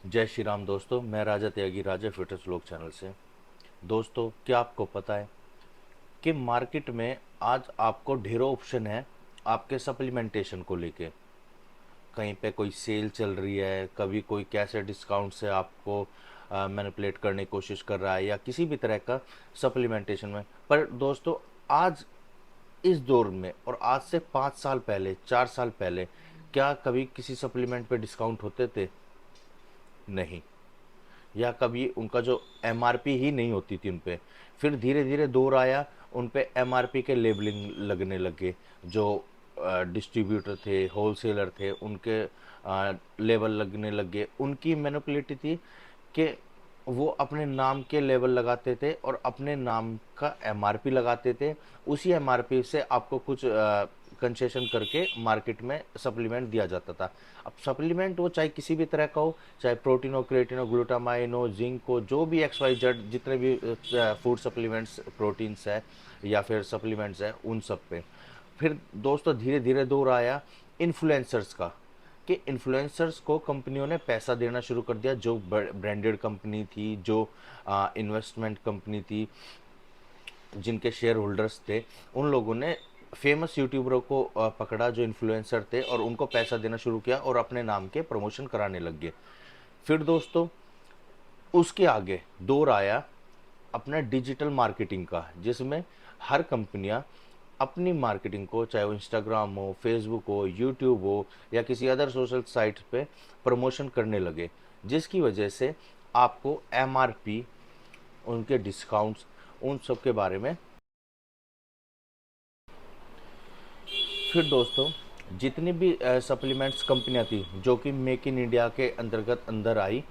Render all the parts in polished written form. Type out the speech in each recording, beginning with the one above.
जय श्री राम दोस्तों, मैं राजा त्यागी राजा फिटनेस व्लॉग चैनल से। दोस्तों, क्या आपको पता है कि मार्केट में आज आपको ढेरों ऑप्शन है आपके सप्लीमेंटेशन को लेके। कहीं पे कोई सेल चल रही है, कभी कोई कैसे डिस्काउंट से आपको मैनिपुलेट करने की कोशिश कर रहा है, या किसी भी तरह का सप्लीमेंटेशन में। पर दोस्तों, आज इस दौर में और आज से 5 साल पहले, 4 साल पहले, क्या कभी किसी सप्लीमेंट पे डिस्काउंट होते थे? नहीं। या कभी उनका जो एमआरपी ही नहीं होती थी उन पे। फिर धीरे धीरे दौर आया, उन पे एमआरपी के लेबलिंग लगने लगे। जो डिस्ट्रीब्यूटर थे, होलसेलर थे, उनके लेबल लगने लगे। उनकी मैनिपुलेटी थी कि वो अपने नाम के लेबल लगाते थे और अपने नाम का एमआरपी लगाते थे। उसी एमआरपी से आपको कुछ कंसेशन करके मार्केट में सप्लीमेंट दिया जाता था। अब सप्लीमेंट वो चाहे किसी भी तरह का हो, चाहे प्रोटीन हो, क्रिएटिन हो, ग्लूटामाइन हो, जिंक हो, जो भी एक्स वाई जेड जितने भी फूड सप्लीमेंट्स, प्रोटीन्स है या फिर सप्लीमेंट्स है, उन सब पे फिर दोस्तों धीरे धीरे दौर आया इन्फ्लुएंसर्स का, कि इन्फ्लुएंसर्स को कंपनियों ने पैसा देना शुरू कर दिया। जो ब्रांडेड कंपनी थी, जो इन्वेस्टमेंट कंपनी थी, जिनके शेयर होल्डर्स थे, उन लोगों ने फेमस यूट्यूबरों को पकड़ा जो इन्फ्लुएंसर थे, और उनको पैसा देना शुरू किया और अपने नाम के प्रमोशन कराने लग गए। फिर दोस्तों, उसके आगे दौर आया अपना डिजिटल मार्केटिंग का, जिसमें हर कंपनियां अपनी मार्केटिंग को, चाहे वो इंस्टाग्राम हो, फेसबुक हो, यूट्यूब हो, या किसी अदर सोशल साइट पे प्रमोशन करने लगे, जिसकी वजह से आपको एमआरपी, उनके डिस्काउंट्स, उन सब के बारे में। फिर दोस्तों, जितनी भी सप्लीमेंट्स कंपनियां थी जो कि मेक इन इंडिया के अंतर्गत अंदर आई,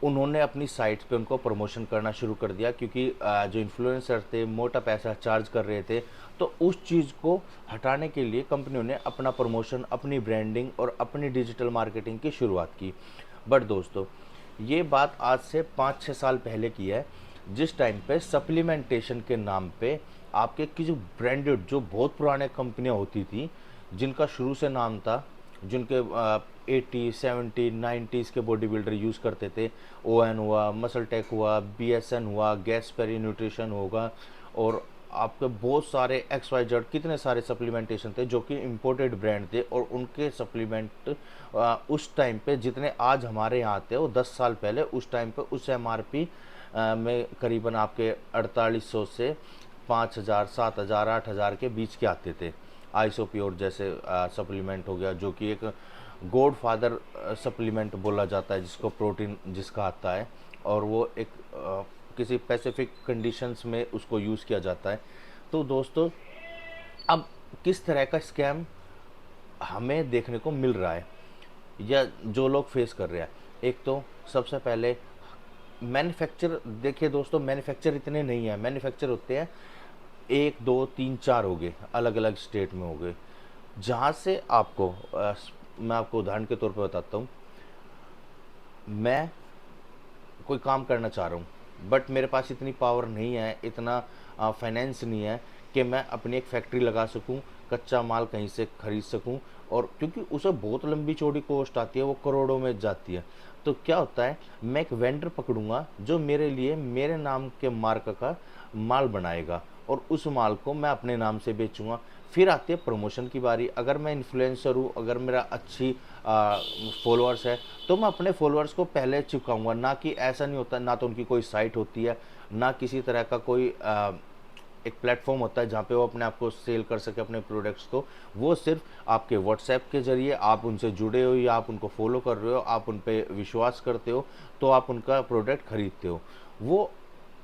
उन्होंने अपनी साइट्स पे उनको प्रमोशन करना शुरू कर दिया, क्योंकि जो इन्फ्लुएंसर थे मोटा पैसा चार्ज कर रहे थे। तो उस चीज़ को हटाने के लिए कंपनियों ने अपना प्रमोशन, अपनी ब्रांडिंग और अपनी डिजिटल मार्केटिंग की शुरुआत की। बट दोस्तों, ये बात आज से 5-6 साल पहले की है, जिस टाइम पे सप्लीमेंटेशन के नाम पे आपके की जो ब्रांडेड, जो बहुत पुराने कंपनियां होती थी, जिनका शुरू से नाम था, जिनके 80, 70, 90s के बॉडी बिल्डर यूज़ करते थे। ओएन हुआ, मसल टेक हुआ, बीएसएन हुआ, गैसपेरी न्यूट्रिशन होगा, और आपके बहुत सारे एक्स वाई जेड कितने सारे सप्लीमेंटेशन थे जो कि इम्पोर्टेड ब्रांड थे। और उनके सप्लीमेंट उस टाइम पे जितने आज हमारे यहाँ आते हैं, वो 10 साल पहले उस टाइम पे उस एमआरपी में करीबन आपके 4800 से 5000, 7000, 8000 के बीच के आते थे। आइसोप्योर जैसे सप्लीमेंट हो गया, जो कि एक गॉड फादर सप्लीमेंट बोला जाता है, जिसको प्रोटीन जिसका आता है, और वो एक किसी स्पेसिफिक कंडीशंस में उसको यूज़ किया जाता है। तो दोस्तों, अब किस तरह का स्कैम हमें देखने को मिल रहा है, या जो लोग फेस कर रहे हैं। एक तो सबसे पहले मैन्युफैक्चर देखिए दोस्तों, मैन्युफैक्चर इतने नहीं है। मैन्युफैक्चर होते हैं 1, 2, 3, 4 हो गए, अलग अलग स्टेट में हो गए, जहाँ से आपको मैं आपको उदाहरण के तौर पर बताता हूँ। मैं कोई काम करना चाह रहा हूँ, बट मेरे पास इतनी पावर नहीं है, इतना फाइनेंस नहीं है कि मैं अपनी एक फैक्ट्री लगा सकूँ, कच्चा माल कहीं से खरीद सकूँ। और क्योंकि उसे बहुत लंबी चौड़ी कॉस्ट आती है, वो करोड़ों में जाती है। तो क्या होता है, मैं एक वेंडर पकड़ूंगा जो मेरे लिए मेरे नाम के मार्क का माल बनाएगा, और उस माल को मैं अपने नाम से बेचूंगा। फिर आती है प्रमोशन की बारी। अगर मैं इन्फ्लुएंसर हूँ, अगर मेरा अच्छी फॉलोअर्स है, तो मैं अपने फॉलोअर्स को पहले चिपकाऊंगा। ना कि ऐसा नहीं होता, ना तो उनकी कोई साइट होती है, ना किसी तरह का कोई एक प्लेटफॉर्म होता है जहाँ पे वो अपने आप को सेल कर सके अपने प्रोडक्ट्स को। वो सिर्फ आपके व्हाट्सएप के जरिए, आप उनसे जुड़े हो या आप उनको फॉलो कर रहे हो, आप उन पर विश्वास करते हो, तो आप उनका प्रोडक्ट खरीदते हो। वो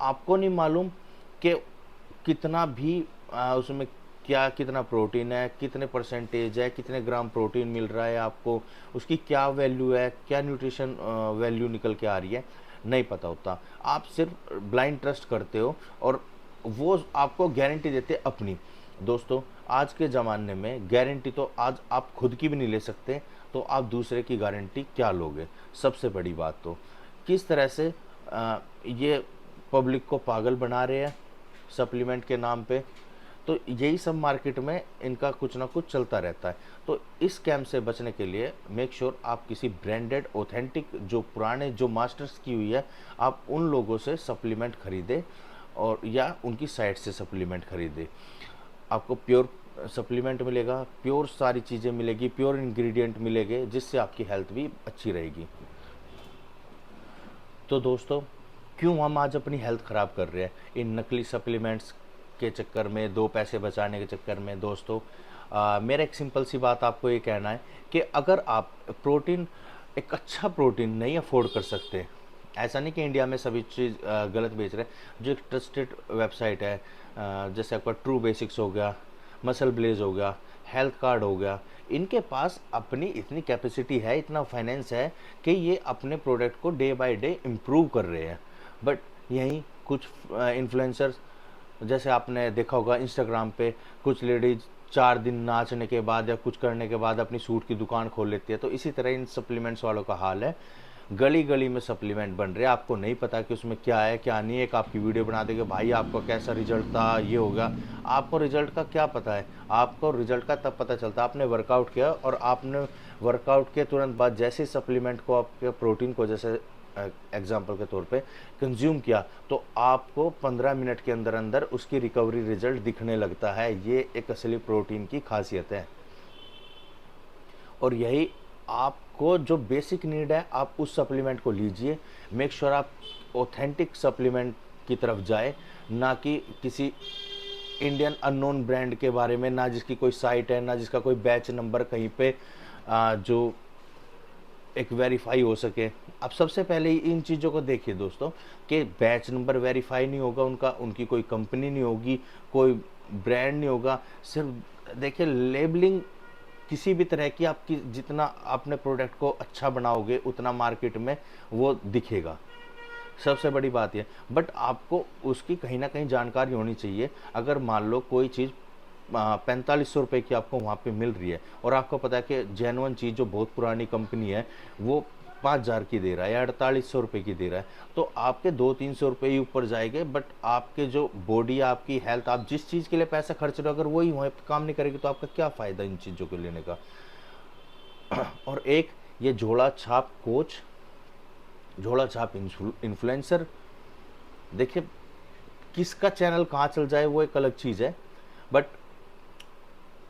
आपको नहीं मालूम कि कितना भी उसमें क्या, कितना प्रोटीन है, कितने परसेंटेज है, कितने ग्राम प्रोटीन मिल रहा है आपको, उसकी क्या वैल्यू है, क्या न्यूट्रिशन वैल्यू निकल के आ रही है, नहीं पता होता। आप सिर्फ ब्लाइंड ट्रस्ट करते हो, और वो आपको गारंटी देते अपनी। दोस्तों, आज के ज़माने में गारंटी तो आज आप खुद की भी नहीं ले सकते, तो आप दूसरे की गारंटी क्या लोगे? सबसे बड़ी बात तो किस तरह से ये पब्लिक को पागल बना रहे हैं सप्लीमेंट के नाम पे। तो यही सब मार्केट में इनका कुछ ना कुछ चलता रहता है। तो इस स्कैम से बचने के लिए मेक श्योर आप किसी ब्रांडेड ऑथेंटिक जो पुराने जो मास्टर्स की हुई है, आप उन लोगों से सप्लीमेंट खरीदें और या उनकी साइट से सप्लीमेंट खरीदें। आपको प्योर सप्लीमेंट मिलेगा, प्योर सारी चीज़ें मिलेगी, प्योर इंग्रेडिएंट मिलेंगे, जिससे आपकी हेल्थ भी अच्छी रहेगी। तो दोस्तों, क्यों हम आज अपनी हेल्थ ख़राब कर रहे हैं इन नकली सप्लीमेंट्स के चक्कर में, दो पैसे बचाने के चक्कर में? दोस्तों, मेरा एक सिंपल सी बात आपको ये कहना है कि अगर आप प्रोटीन, एक अच्छा प्रोटीन नहीं अफोर्ड कर सकते, ऐसा नहीं कि इंडिया में सभी चीज़ गलत बेच रहे हैं। जो एक ट्रस्टेड वेबसाइट है, जैसे आपका ट्रू बेसिक्स हो गया, मसल ब्लेज हो गया, हेल्थ कार्ड हो गया, इनके पास अपनी इतनी कैपेसिटी है, इतना फाइनेंस है कि ये अपने प्रोडक्ट को डे बाय डे इम्प्रूव कर रहे हैं। बट यहीं कुछ इन्फ्लुएंसर्स, जैसे आपने देखा होगा इंस्टाग्राम पे, कुछ लेडीज 4 दिन नाचने के बाद या कुछ करने के बाद अपनी सूट की दुकान खोल लेती है। तो इसी तरह इन सप्लीमेंट्स वालों का हाल है। गली गली में सप्लीमेंट बन रहे हैं, आपको नहीं पता कि उसमें क्या है क्या नहीं है। एक आपकी वीडियो बना देंगे, भाई आपको कैसा रिजल्ट था, ये होगा। आपको रिजल्ट का क्या पता है? आपको रिजल्ट का तब पता चलता है आपने वर्कआउट किया, और आपने वर्कआउट के तुरंत बाद जैसे सप्लीमेंट को, आपके प्रोटीन को जैसे एग्जाम्पल के तौर पे कंज्यूम किया, तो आपको 15 मिनट के अंदर अंदर उसकी रिकवरी रिजल्ट दिखने लगता है। ये एक असली प्रोटीन की खासियत है। और यही आपको जो बेसिक नीड है, आप उस सप्लीमेंट को लीजिए। मेक श्योर आप ऑथेंटिक सप्लीमेंट की तरफ जाए, ना कि किसी इंडियन अननोन ब्रांड के बारे में, ना जिसकी कोई साइट है, ना जिसका कोई बैच नंबर कहीं पे जो एक वेरीफाई हो सके। आप सबसे पहले इन चीज़ों को देखिए दोस्तों, कि बैच नंबर वेरीफाई नहीं होगा उनका, उनकी कोई कंपनी नहीं होगी, कोई ब्रांड नहीं होगा। सिर्फ देखिए लेबलिंग किसी भी तरह की, आपकी जितना आपने प्रोडक्ट को अच्छा बनाओगे उतना मार्केट में वो दिखेगा। सबसे बड़ी बात ये, बट आपको उसकी कहीं ना कहीं जानकारी होनी चाहिए। अगर मान लो कोई चीज़ 4500 रुपये की आपको वहाँ पे मिल रही है, और आपको पता है कि जेन्युइन चीज़ जो बहुत पुरानी कंपनी है वो 5000 की दे रहा है या 4800 रुपये की दे रहा है, तो आपके 200-300 रुपये ही ऊपर जाएंगे। बट आपके जो बॉडी, आपकी हेल्थ, आप जिस चीज़ के लिए पैसा खर्च रहे हो, अगर वही वहाँ पे काम नहीं करेगी तो आपका क्या फ़ायदा इन चीज़ों को लेने का? और एक ये झोला छाप कोच, झोला छाप इन्फ्लुएंसर, देखिए किसका चैनल कहाँ चल जाए वो एक अलग चीज़ है। बट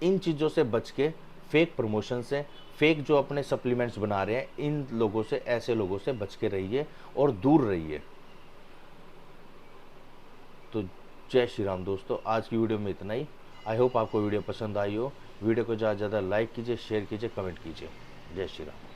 इन चीज़ों से बच के, फेक प्रमोशन से, फेक जो अपने सप्लीमेंट्स बना रहे हैं, इन लोगों से, ऐसे लोगों से बच के रहिए और दूर रहिए। तो जय श्री राम दोस्तों, आज की वीडियो में इतना ही। आई होप आपको वीडियो पसंद आई हो। वीडियो को ज़्यादा से ज़्यादा लाइक कीजिए, शेयर कीजिए, कमेंट कीजिए। जय श्री राम।